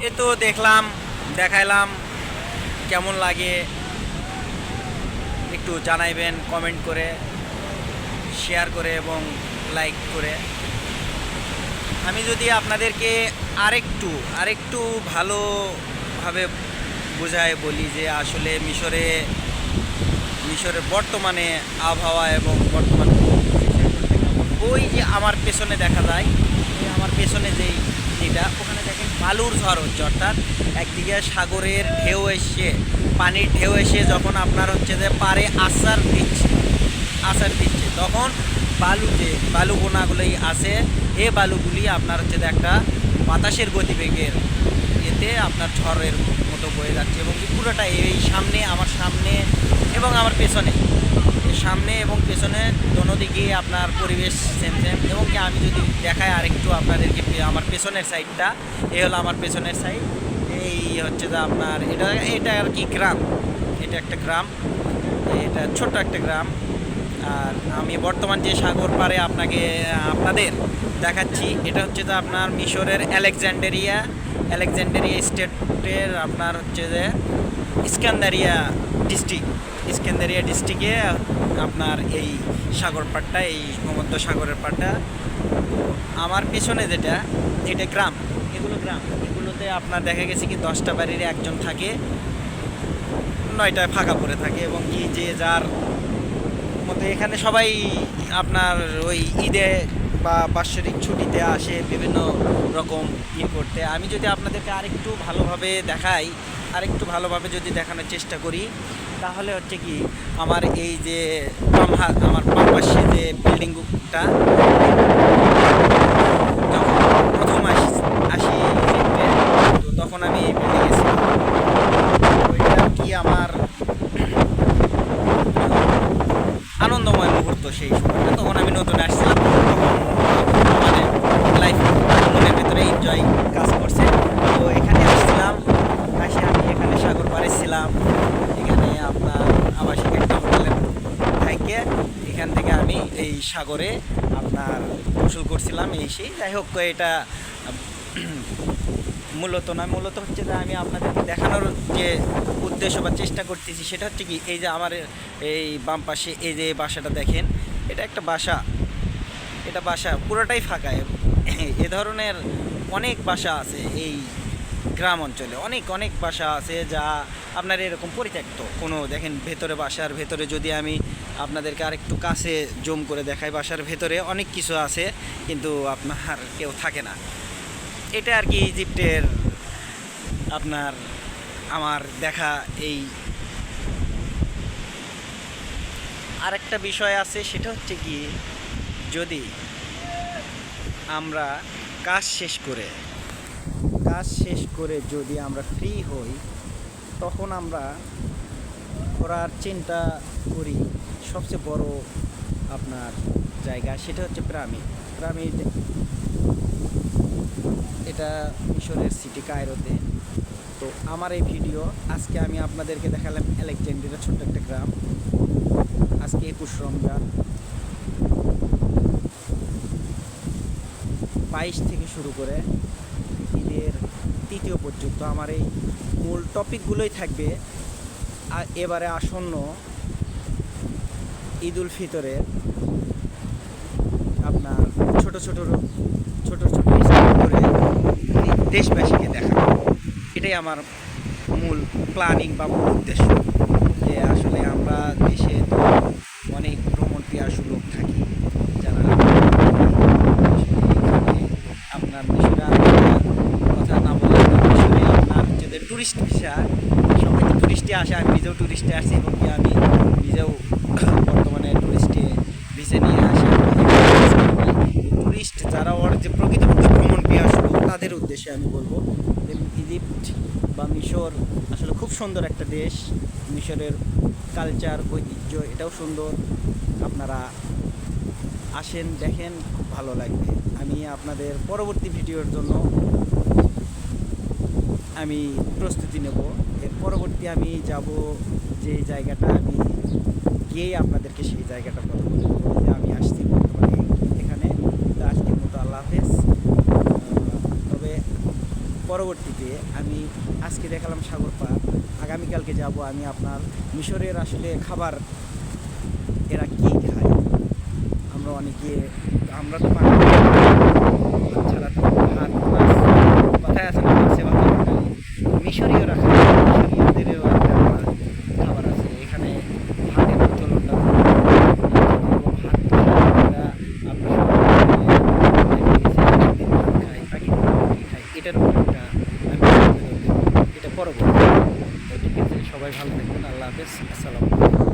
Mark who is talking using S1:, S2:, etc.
S1: এ তো দেখলাম, দেখাইলাম, কেমন লাগে একটু জানাইবেন কমেন্ট করে, শেয়ার করে এবং লাইক করে। আমি যদি আপনাদেরকে আরেকটু আরেকটু ভালোভাবে বোঝায় বলি যে আসলে মিশরের বর্তমানে আবহাওয়া এবং বর্তমান ওই যে আমার পেছনে দেখা যায়, ওই আমার পেছনে যেই এটা, ওখানে দেখেন বালুর ঝড় হচ্ছে, অর্থাৎ একদিকে সাগরের ঢেউ এসে, পানির ঢেউ এসে যখন আপনার হচ্ছে যে পারে আসার দিচ্ছে তখন বালু বোনাগুলোই আছে, এ বালুগুলি আপনার হচ্ছে যে একটা বাতাসের গতিবেগের এতে আপনার ঝড়ের মতো বয়ে যাচ্ছে এবং কি পুরোটা এই আমার সামনে এবং আমার পেছনে, সামনে এবং পেছনে দোনো দিকে আপনার পরিবেশ সেম সেম। এবং কি আমি যদি দেখাই আরেকটু আপনাদেরকে, আমার পেছনের সাইডটা, এই হলো আমার পেছনের সাইড, এই হচ্ছে যে আপনার এটা আর কি গ্রাম, এটা একটা গ্রাম, এটা ছোট্ট একটা গ্রাম। আর আমি বর্তমান যে সাগর পাড়ে আপনাদের দেখাচ্ছি, এটা হচ্ছে যে আপনার মিশরের আলেকজান্ডারিয়া স্টেটের আপনার হচ্ছে যে ইস্কান্দারিয়া ডিস্ট্রিক্টে আপনার এই সাগর পাড়টা, এই ভূমধ্য সাগরের পাড়টা। আমার পিছনে যেটা, এটা গ্রাম, এগুলোতে আপনার দেখা গেছে কি 10টা বাড়ির একজন থাকে, 9টায় ফাঁকা পড়ে থাকে এবং কি যে যার মতো এখানে সবাই আপনার ওই ঈদে বা বাৎসরিক ছুটিতে আসে বিভিন্ন রকম করতে। আমি যদি আপনাদেরকে আরেকটু ভালোভাবে দেখাই, আরেকটু ভালোভাবে যদি দেখানোর চেষ্টা করি, তাহলে হচ্ছে কি আমার এই যে আমার বাম পাশে যে বিল্ডিংটা, যখন প্রথম আসি ইজিপ্টে, তো তখন আমি এই বিল্ডিংয়ে ছিলাম। ওইটা কি আমার আনন্দময় মুহূর্ত সেই সময়টা, তখন আমি নতুন আসছিলাম, তখন মানে লাইফ মনের ভিতরে এনজয় কাজ করছে। তো এখানে আসছিলাম, আমি এখানে সাগর পাড়ে ছিলাম, এখানে আপনার আবাসিক একটা হোটেলের থেকে, এখান থেকে আমি এই সাগরে আপনার গোসল করছিলাম, এই সেই যাই হোক। এটা মূলত হচ্ছে যে আমি আপনাদেরকে দেখানোর যে উদ্দেশ্য বা চেষ্টা করতেছি, সেটা হচ্ছে কি এই যে আমার এই বাম পাশে এই যে বাসাটা দেখেন, এটা একটা বাসা পুরোটাই ফাঁকা। এ ধরনের অনেক বাসা আছে এই গ্রাম অঞ্চলে, অনেক বাসা আছে যা আপনার এরকম পরিত্যক্ত। কোনো দেখেন বাসার ভেতরে যদি আমি আপনাদেরকে আরেকটু কাছে জুম করে দেখাই, বাসার ভেতরে অনেক কিছু আছে কিন্তু আপনার কেউ থাকে না। এটা আর কি ইজিপ্টের আপনার আমার দেখা। এই আরেকটা বিষয় আছে, সেটা হচ্ছে কি যদি আমরা কাজ শেষ করে যদি আমরা ফ্রি হই, তখন আমরা করার চিন্তা করি সবচেয়ে বড় আপনার জায়গা, সেটা হচ্ছে পিরামিড। এটা মিশরের সিটি কায়রোতে। তো আমার এই ভিডিও আজকে আমি আপনাদেরকে দেখালাম আলেকজান্দ্রিয়া, ছোট্ট একটা গ্রাম। আজকে 21 রমজান 22 থেকে শুরু করে ঈদের 3য় পর্যন্ত আমার এই মূল টপিকগুলোই থাকবে। আর এবারে আসন্ন ঈদ উল ফিতরে আপনার ছোট ছোট করে দেশবাসীকে দেখানো, এটাই আমার মূল প্ল্যানিং বা মূল উদ্দেশ্য। যে আসলে আমরা দেশে তো অনেক ভ্রমণ পিয়াসু লোক থাকি, যারা আপনার মিশরে কথা না বলে মিশরে আপনার যাদের ট্যুরিস্ট ভিসা, সবাই তো ট্যুরিস্টে আসে, আমি নিজেও ট্যুরিস্টে আসি এবং কি আমি নিজেও বর্তমানে ট্যুরিস্টে ভিসা নিয়ে আসি। ট্যুরিস্ট যারা যে প্রকৃতপক্ষে ভ্রমণ পিয়াসু লোক, তাদের উদ্দেশ্যে আমি বলবো যে ইজিপ্ট বা মিশর আসলে খুব সুন্দর একটা দেশ। মিশরের কালচার, ঐতিহ্য এটাও সুন্দর। আপনারা আসেন, দেখেন, খুব ভালো লাগবে। আমি আপনাদের পরবর্তী ভিডিওর জন্য আমি প্রস্তুতি নেব। এর পরবর্তী আমি যাব যে জায়গাটা, আমি গিয়েই আপনাদেরকে সেই জায়গাটা কথা বলবো যে আমি আসছি বর্তমানে এখানে। তো আজকের মতো আল্লাহ হাফেজ। তবে
S2: পরবর্তীতে আমি আজকে দেখালাম সাগর পাড়, আগামীকালকে যাব আমি আপনার মিশরের আসলে খাবার এরা কী খায়। আমরা অনেকে, আমরা তো বাঙালি, ভাত ছাড়া তো ভাত মাছ কথায় আছে না, মাছে ভাত বাঙালি। মিশরীয়রা খায়, মিশরীয়দেরও একটা খাবার আছে এখানে। ভাতের প্রচলনটা খুব ভাত খায় এরা। আপনার দেখা গেছে একদিন ভাত খায়, বাকি দিন রুটি খায়। এটার উপর একটা আমি এটা পরবর্তী। তো ঠিক আছে, সবাই ভালো থাকবেন। আল্লাহ হাফেজ, আসসালামু আলাইকুম।